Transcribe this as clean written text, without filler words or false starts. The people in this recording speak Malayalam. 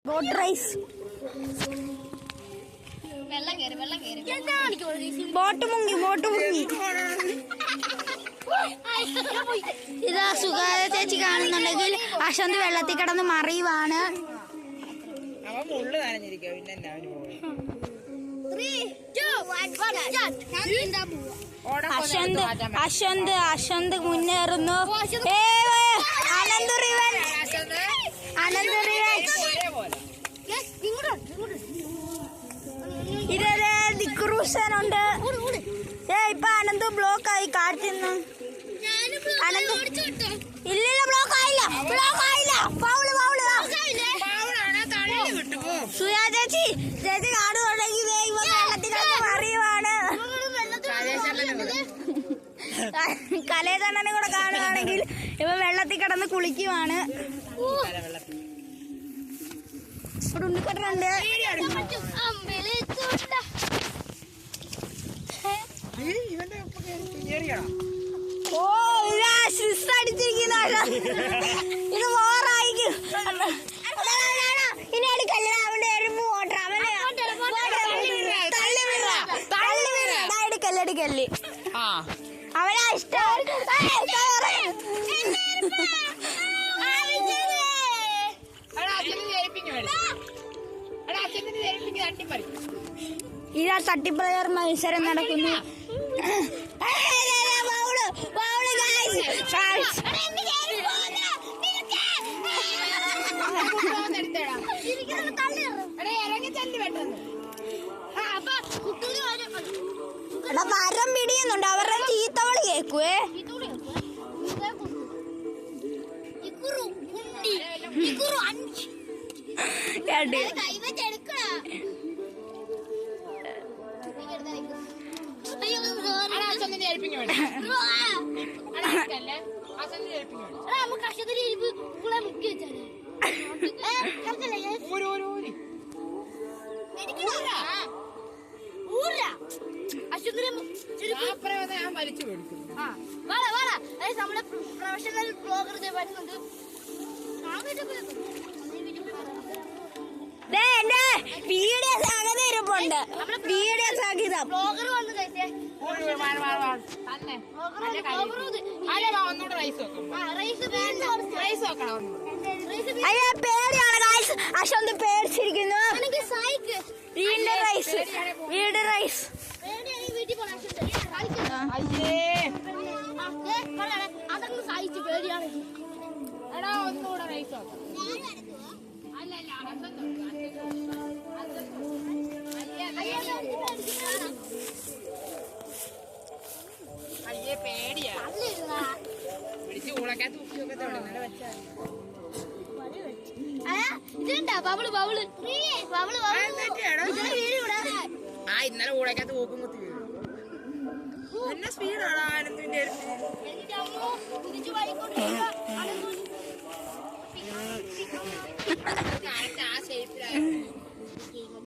Boat rice. ബോട്ട് മുങ്ങി. ഇതാ സുഗാത ചേച്ചി കാണുന്നുണ്ടെങ്കിൽ അശാന്ത് വെള്ളത്തിൽ കിടന്ന് മറിയുവാണ്. അശാന്ത് മുന്നേറുന്നു. ഇതേ ദിക്രൂസനുണ്ട്. ഇപ്പൊ അനന്ത് ബ്ലോക്ക് ആയി കാറ്റിന്ന്. ഇല്ലില്ല, ബ്ലോക്ക് ആയില്ല. സുയാ ചേച്ചി കാണുന്നുണ്ടെങ്കിൽ വെള്ളത്തിൽ അറിയുവാണ്. കലേതണ്ണനെ കൂടെ കാണുകയാണെങ്കിൽ ഇവ വെള്ളത്തിൽ കിടന്ന് കുളിക്കുവാണ്. ഇവിടെ ഉണ്ണിക്കട്ടനുണ്ട്. അടിച്ചിരിക്കുന്ന ഇത് മോറായിരിക്കും. ഇനി അടുക്കല്ല, അവന്റെ എരുമ്പ് ഓട്ടം. എടുക്കല്ലേ അവനാ ഇഷ്ടം. ഇതാ തട്ടിപ്പറയർ മത്സരം നടക്കുന്നു. മരം പിടിയുന്നുണ്ട്. അവരുടെ ചീത്തവളി കേക്കുവേ. പ്രൊഫഷണൽ ബ്ലോഗർ വരുന്നുണ്ട്. വീഡിയോ സാധ്യതയുണ്ട്. വീഡിയോ സാധ്യത ബ്ലോഗർ വന്നു. അയ്യോ പേടിയാണ്. അശോന്ത് പേടിച്ചിരിക്കുന്നു. വീട് റൈസ് അതൊന്ന് സഹിച്ചു. പേടിയാണ്. ഒന്നുകൂടെ റൈസ് പേടിയാ. ഇതുണ്ടാ ബബിള് ഇന്നലെ ഊളക്കകത്ത് നോക്കുമ്പോ സ്പീഡാണ് ആനന്ദിന്റെ.